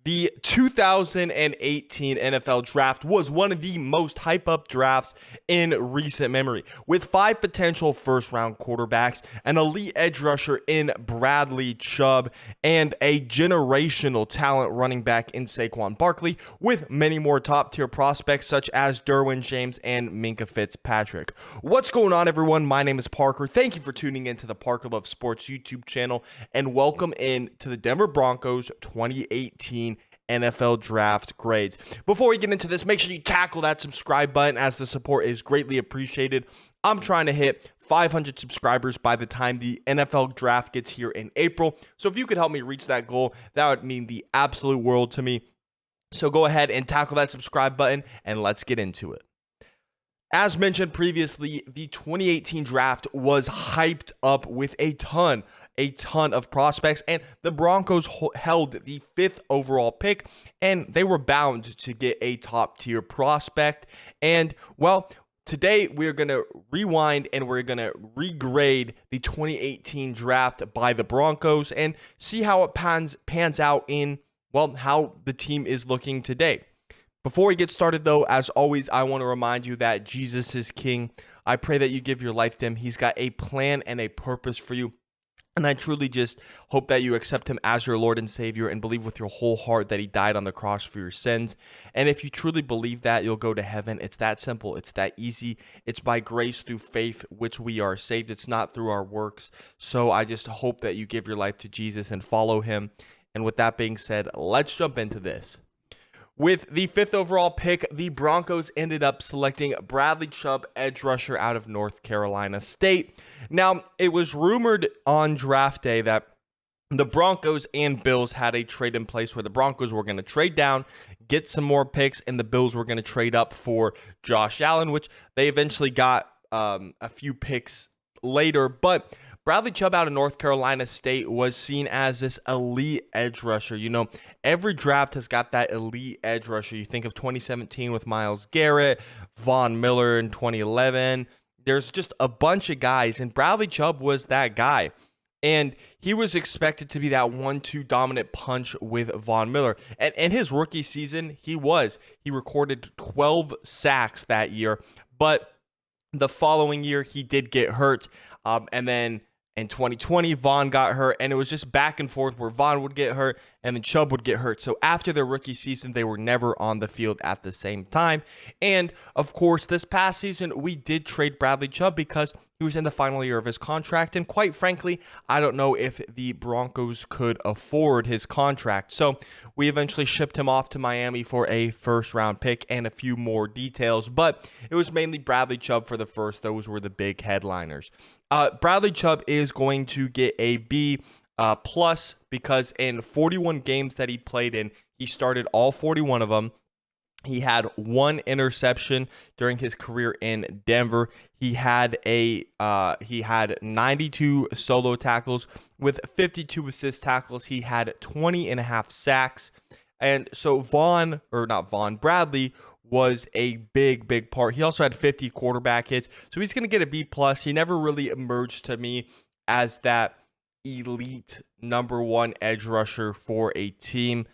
The 2018 NFL Draft was one of the most hype-up drafts in recent memory, with 5 potential first-round quarterbacks, an elite edge rusher in Bradley Chubb, and a generational talent running back in Saquon Barkley, with many more top-tier prospects such as Derwin James and Minkah Fitzpatrick. What's going on, everyone? My name is Parker. Thank you for tuning into the Parker Love Sports YouTube channel, and welcome in to the Denver Broncos 2018 NFL Draft grades. Before we get into this, make sure you tackle that subscribe button as the support is greatly appreciated. I'm trying to hit 500 subscribers by the time the NFL Draft gets here in April. So if you could help me reach that goal, that would mean the absolute world to me. So go ahead and tackle that subscribe button and let's get into it. As mentioned previously, the 2018 draft was hyped up with a ton of prospects, and the Broncos held the 5th overall pick, and they were bound to get a top tier prospect. And well, today we're going to rewind and we're going to regrade the 2018 draft by the Broncos and see how it pans out in, well, how the team is looking today. Before we get started, though, as always, I want to remind you that Jesus is King. I pray that you give your life to him. He's got a plan and a purpose for you. And I truly just hope that you accept him as your Lord and Savior and believe with your whole heart that he died on the cross for your sins. And if you truly believe that, you'll go to heaven. It's that simple. It's that easy. It's by grace through faith, which we are saved. It's not through our works. So I just hope that you give your life to Jesus and follow him. And with that being said, let's jump into this. With the 5th overall pick, the Broncos ended up selecting Bradley Chubb, edge rusher out of North Carolina State. Now, it was rumored on draft day that the Broncos and Bills had a trade in place where the Broncos were going to trade down, get some more picks, and the Bills were going to trade up for Josh Allen, which they eventually got a few picks later. But Bradley Chubb out of North Carolina State was seen as this elite edge rusher. You know, every draft has got that elite edge rusher. You think of 2017 with Myles Garrett, Von Miller in 2011. There's just a bunch of guys, and Bradley Chubb was that guy. And he was expected to be that 1-2 dominant punch with Von Miller. And his rookie season, he recorded 12 sacks that year. But the following year, he did get hurt. And then in 2020, Von got hurt, and it was just back and forth where Von would get hurt and then Chubb would get hurt. So after their rookie season, they were never on the field at the same time. And of course, this past season, we did trade Bradley Chubb because he was in the final year of his contract. And quite frankly, I don't know if the Broncos could afford his contract. So we eventually shipped him off to Miami for a first-round pick and a few more details. But it was mainly Bradley Chubb for the first. Those were the big headliners. Bradley Chubb is going to get a B plus because in 41 games that he played in, he started all 41 of them. He had 1 interception during his career in Denver. He had 92 solo tackles with 52 assist tackles. He had 20.5 sacks. And so Bradley was a big part. He also had 50 quarterback hits. So he's going to get a B plus. He never really emerged to me as that elite number 1 edge rusher for a team.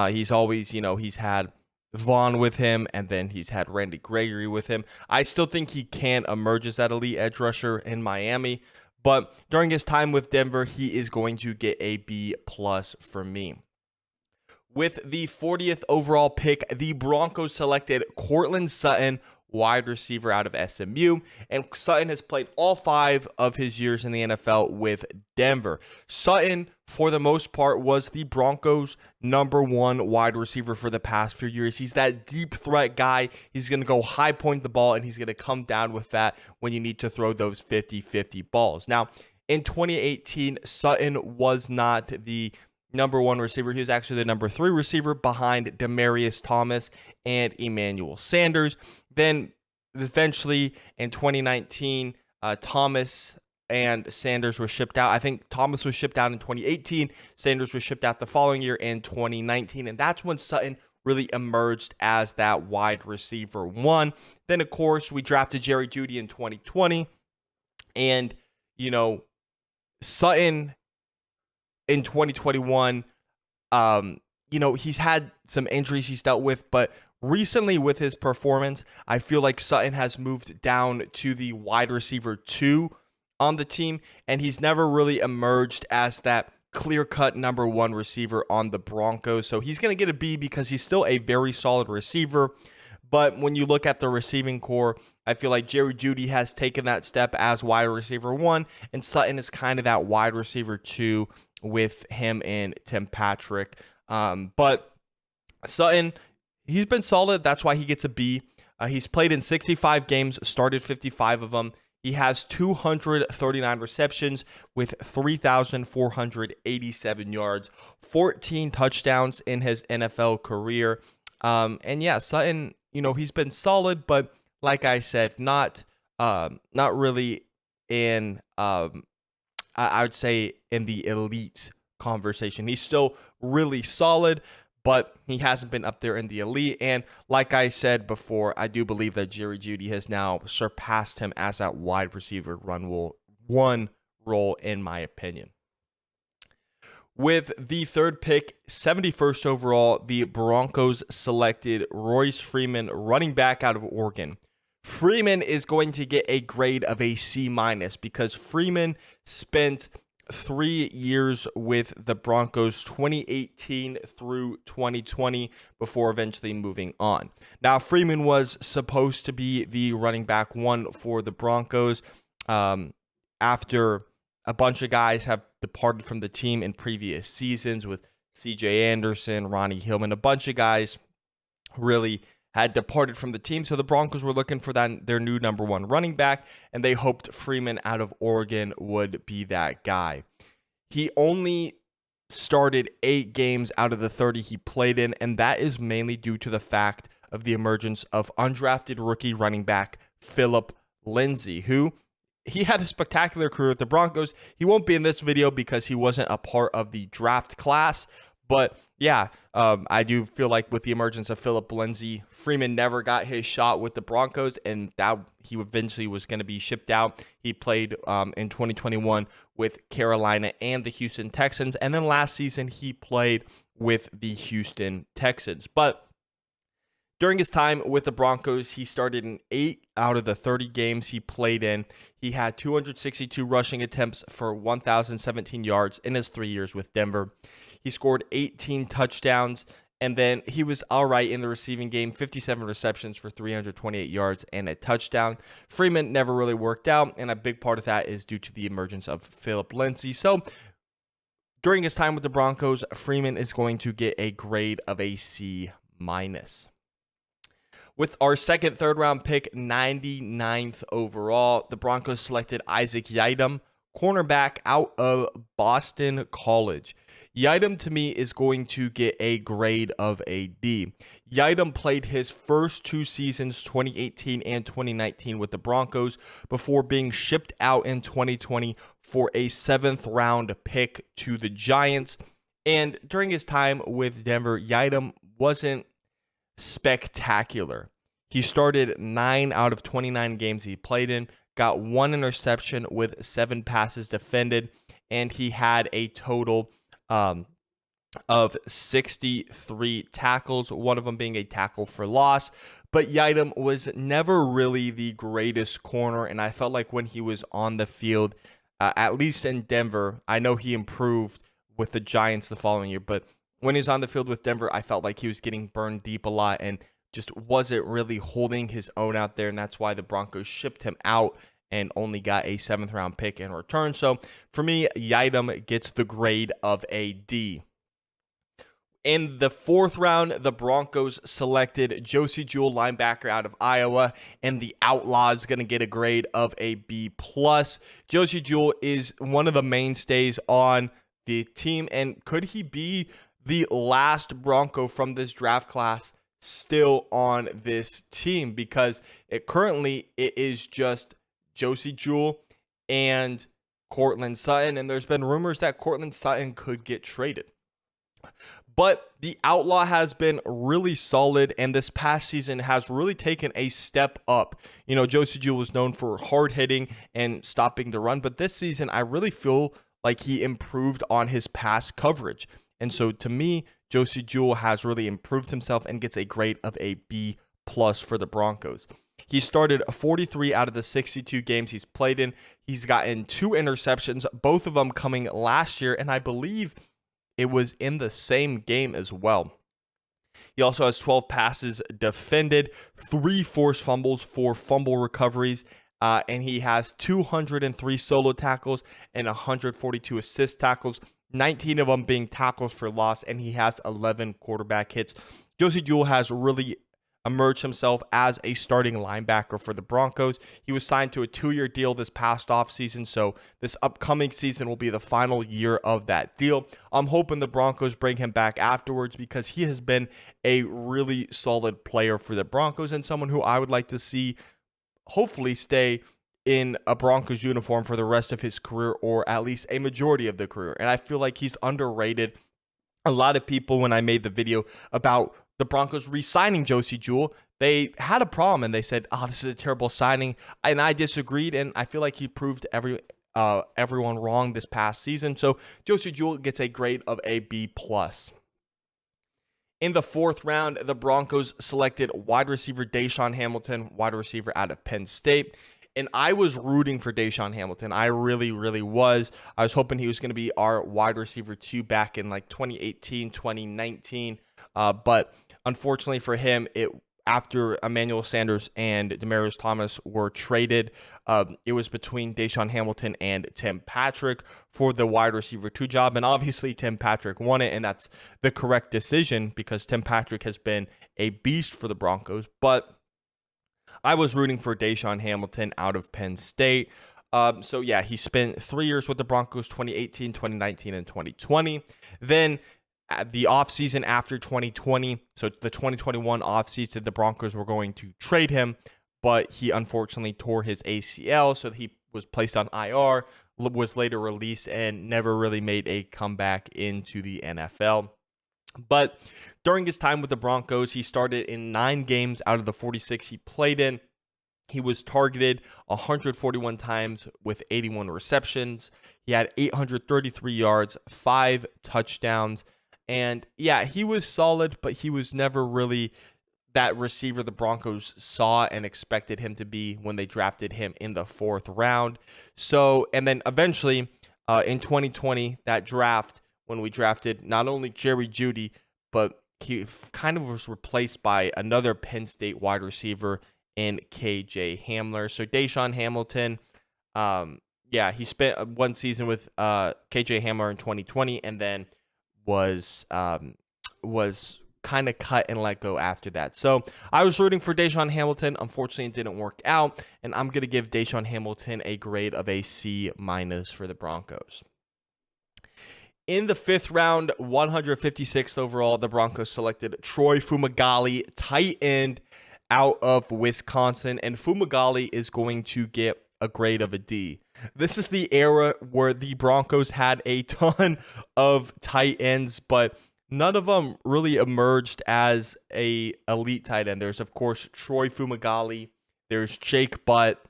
He's always, he's had Vaughn with him, and then he's had Randy Gregory with him. I still think he can emerge as that elite edge rusher in Miami, but during his time with Denver, he is going to get a B plus for me. With the 40th overall pick, the Broncos selected Courtland Sutton, wide receiver out of SMU, and Sutton has played all 5 of his years in the NFL with Denver. Sutton, for the most part, was the Broncos' number 1 wide receiver for the past few years. He's that deep threat guy. He's going to go high point the ball, and he's going to come down with that when you need to throw those 50-50 balls. Now, in 2018, Sutton was not the number 1 receiver. He was actually the number 3 receiver behind Demaryius Thomas and Emmanuel Sanders. Then eventually in 2019, Thomas and Sanders were shipped out. I think Thomas was shipped out in 2018. Sanders was shipped out the following year in 2019. And that's when Sutton really emerged as that wide receiver 1. Then, of course, we drafted Jerry Jeudy in 2020. And, Sutton in 2021 he's had some injuries he's dealt with, but recently with his performance, I feel like Sutton has moved down to the wide receiver 2 on the team, and he's never really emerged as that clear-cut number 1 receiver on the Broncos. So he's going to get a B because he's still a very solid receiver. But when you look at the receiving core, I feel like Jerry Jeudy has taken that step as wide receiver 1, and Sutton is kind of that wide receiver 2 with him and Tim Patrick. But Sutton, he's been solid. That's why he gets a B. He's played in 65 games, started 55 of them. He has 239 receptions with 3,487 yards, 14 touchdowns in his NFL career. And yeah, Sutton, he's been solid, but like I said, not really in, I would say in the elite conversation. He's still really solid, but he hasn't been up there in the elite. And like I said before, I do believe that Jerry Jeudy has now surpassed him as that wide receiver one role, in my opinion. With the third pick, 71st overall, the Broncos selected Royce Freeman, running back out of Oregon. Freeman is going to get a grade of a C- because Freeman spent 3 years with the Broncos, 2018 through 2020, before eventually moving on. Now, Freeman was supposed to be the running back 1 for the Broncos after a bunch of guys have departed from the team in previous seasons, with C.J. Anderson, Ronnie Hillman. A bunch of guys really had departed from the team, so the Broncos were looking for their new number 1 running back, and they hoped Freeman out of Oregon would be that guy. He only started 8 games out of the 30 he played in, and that is mainly due to the fact of the emergence of undrafted rookie running back Philip Lindsay, who he had a spectacular career with the Broncos. He won't be in this video because he wasn't a part of the draft class, but yeah, I do feel like with the emergence of Philip Lindsay, Freeman never got his shot with the Broncos, and that he eventually was going to be shipped out. He played in 2021 with Carolina and the Houston Texans, and then last season he played with the Houston Texans. But during his time with the Broncos, he started in 8 out of the 30 games he played in. He had 262 rushing attempts for 1,017 yards in his 3 years with Denver. He scored 18 touchdowns, and then he was all right in the receiving game, 57 receptions for 328 yards and a touchdown. Freeman never really worked out, and a big part of that is due to the emergence of Philip Lindsay. So during his time with the Broncos, Freeman is going to get a grade of a C-. With our second, third round pick, 99th overall, the Broncos selected Isaac Yiadom, cornerback out of Boston College. Yiadom, to me, is going to get a grade of a D. Yiadom played his first 2 seasons, 2018 and 2019, with the Broncos before being shipped out in 2020 for a 7th round pick to the Giants. And during his time with Denver, Yiadom wasn't spectacular. He started 9 out of 29 games he played in, got 1 interception with 7 passes defended, and he had a total of 63 tackles, one of them being a tackle for loss. But Yiadom was never really the greatest corner, and I felt like when he was on the field, at least in Denver, I know he improved with the Giants the following year, but when he was on the field with Denver, I felt like he was getting burned deep a lot and just wasn't really holding his own out there, and that's why the Broncos shipped him out and only got a 7th round pick in return. So for me, Yiadom gets the grade of a D. In the 4th round, the Broncos selected Josie Jewell, linebacker out of Iowa, and the Outlaws going to get a grade of a B+. Josie Jewell is one of the mainstays on the team, and could he be the last Bronco from this draft class still on this team? Because it is just Josie Jewell and Courtland Sutton, and there's been rumors that Courtland Sutton could get traded. But the Outlaw has been really solid, and this past season has really taken a step up. Josie Jewell was known for hard hitting and stopping the run, but this season I really feel like he improved on his pass coverage. And so to me, Josey Jewell has really improved himself and gets a grade of a B plus for the Broncos. He started 43 out of the 62 games he's played in. He's gotten 2 interceptions, both of them coming last year, and I believe it was in the same game as well. He also has 12 passes defended, 3 forced fumbles, 4 fumble recoveries, and he has 203 solo tackles and 142 assist tackles, 19 of them being tackles for loss, and he has 11 quarterback hits. Josey Jewell has really emerged himself as a starting linebacker for the Broncos. He was signed to a 2-year deal this past offseason, so this upcoming season will be the final year of that deal. I'm hoping the Broncos bring him back afterwards because he has been a really solid player for the Broncos and someone who I would like to see hopefully stay in a Broncos uniform for the rest of his career, or at least a majority of the career. And I feel like he's underrated. A lot of people, when I made the video about the Broncos re-signing Josey Jewell, they had a problem and they said, "Oh, this is a terrible signing," and I disagreed. And I feel like he proved everyone wrong this past season. So Josey Jewell gets a grade of a B plus. In the 4th round, the Broncos selected wide receiver Deshaun Hamilton, wide receiver out of Penn State. And I was rooting for Deshaun Hamilton. I really, really was. I was hoping he was going to be our wide receiver 2 back in like 2018, 2019. But unfortunately for him, after Emmanuel Sanders and Demaryius Thomas were traded, it was between Deshaun Hamilton and Tim Patrick for the wide receiver 2 job. And obviously Tim Patrick won it, and that's the correct decision because Tim Patrick has been a beast for the Broncos. But I was rooting for Deshaun Hamilton out of Penn State. So yeah, he spent 3 years with the Broncos, 2018, 2019, and 2020. Then at the offseason after 2020, so the 2021 offseason, the Broncos were going to trade him, but he unfortunately tore his ACL, so he was placed on IR, was later released, and never really made a comeback into the NFL. But during his time with the Broncos, he started in 9 games out of the 46 he played in. He was targeted 141 times with 81 receptions. He had 833 yards, 5 touchdowns. And yeah, he was solid, but he was never really that receiver the Broncos saw and expected him to be when they drafted him in the 4th round. So, and then eventually in 2020, that draft, when we drafted not only Jerry Jeudy, but he kind of was replaced by another Penn State wide receiver in KJ Hamler. So Deshaun Hamilton, he spent 1 season with KJ Hamler in 2020, and then was kind of cut and let go after that. So I was rooting for Deshaun Hamilton. Unfortunately, it didn't work out, and I'm going to give Deshaun Hamilton a grade of a C- for the Broncos. In the 5th round, 156th overall, the Broncos selected Troy Fumagalli, tight end out of Wisconsin, and Fumagalli is going to get a grade of a D. This is the era where the Broncos had a ton of tight ends, but none of them really emerged as a elite tight end. There's, of course, Troy Fumagalli. There's Jake Butt,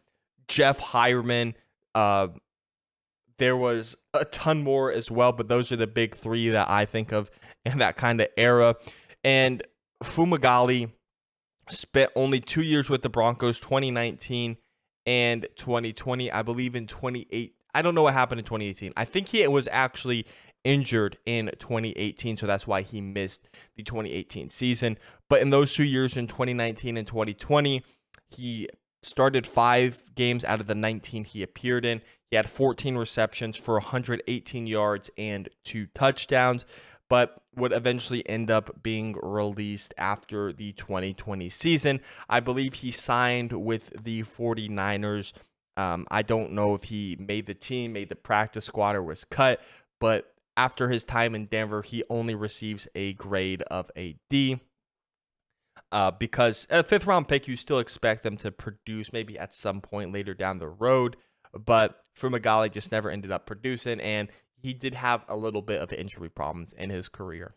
Jeff Hireman. There was a ton more as well, but those are the big 3 that I think of in that kind of era. And Fumagalli spent only 2 years with the Broncos, 2019 and 2020. I believe in 2018. I don't know what happened in 2018. I think he was actually injured in 2018, so that's why he missed the 2018 season. But in those 2 years, in 2019 and 2020, he started 5 games out of the 19 he appeared in. He had 14 receptions for 118 yards and 2 touchdowns, but would eventually end up being released after the 2020 season. I believe he signed with the 49ers. I don't know if he made the team, made the practice squad, or was cut, but after his time in Denver, he only receives a grade of a D. Because at a 5th round pick, you still expect them to produce maybe at some point later down the road. But Fumagalli just never ended up producing, and he did have a little bit of injury problems in his career.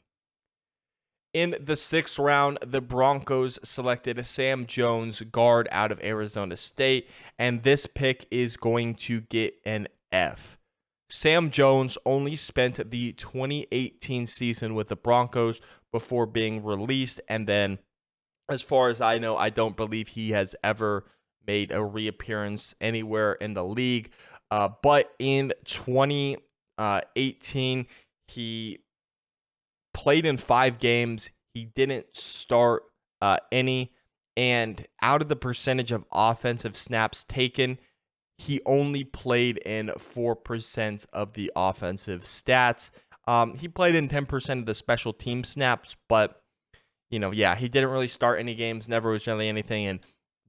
In the 6th round, the Broncos selected Sam Jones, guard out of Arizona State, and this pick is going to get an F. Sam Jones only spent the 2018 season with the Broncos before being released, and then, as far as I know, I don't believe he has ever made a reappearance anywhere in the league. But in 2018, he played in 5 games. He didn't start any. And out of the percentage of offensive snaps taken, he only played in 4% of the offensive stats. He played in 10% of the special team snaps, but yeah, he didn't really start any games, never was really anything, and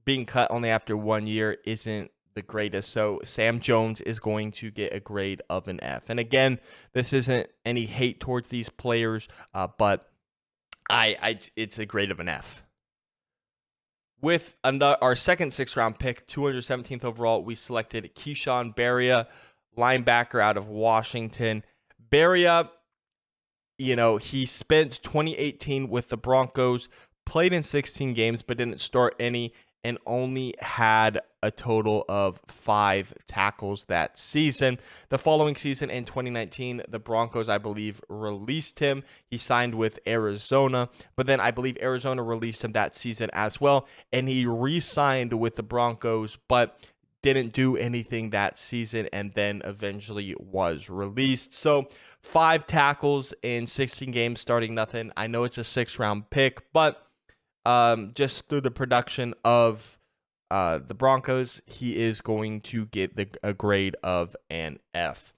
being cut only after 1 year isn't the greatest. So Sam Jones is going to get a grade of an F. And again, this isn't any hate towards these players, but it's a grade of an F. With our second 6th-round pick, 217th overall, we selected Keyshawn Barria, linebacker out of Washington. Barria, he spent 2018 with the Broncos, played in 16 games, but didn't start any, and only had a total of 5 tackles that season. The following season, in 2019, the Broncos, I believe, released him. He signed with Arizona, but then I believe Arizona released him that season as well, and he re-signed with the Broncos, but didn't do anything that season, and then eventually was released. So 5 tackles in 16 games, starting nothing. I know it's a 6th-round pick, but just through the production of the Broncos, he is going to get a grade of an F.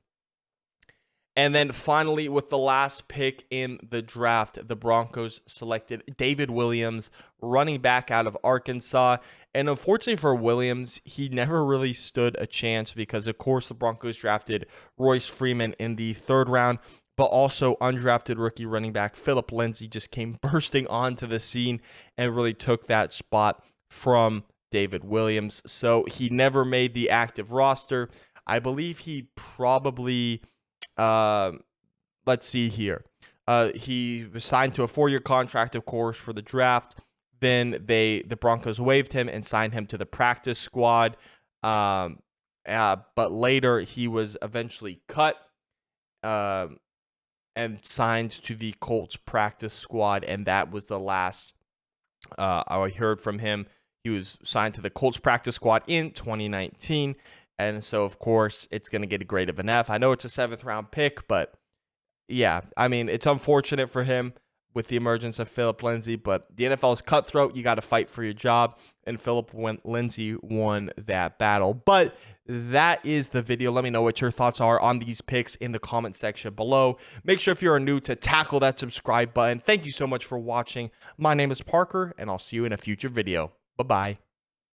And then finally, with the last pick in the draft, the Broncos selected David Williams, running back out of Arkansas. And unfortunately for Williams, he never really stood a chance because, of course, the Broncos drafted Royce Freeman in the 3rd round, but also undrafted rookie running back Philip Lindsay just came bursting onto the scene and really took that spot from David Williams. So he never made the active roster. I believe he probably... let's see here. He was signed to a 4-year contract, of course, for the draft. Then the Broncos waived him and signed him to the practice squad. But later he was eventually cut and signed to the Colts practice squad, and that was the last I heard from him. He was signed to the Colts practice squad in 2019. And so, of course, it's going to get a grade of an F. I know it's a 7th-round pick, but yeah, I mean, it's unfortunate for him with the emergence of Philip Lindsay, but the NFL is cutthroat. You got to fight for your job, and Philip Lindsay won that battle. But that is the video. Let me know what your thoughts are on these picks in the comment section below. Make sure if you're new to tackle that subscribe button. Thank you so much for watching. My name is Parker, and I'll see you in a future video. Bye-bye.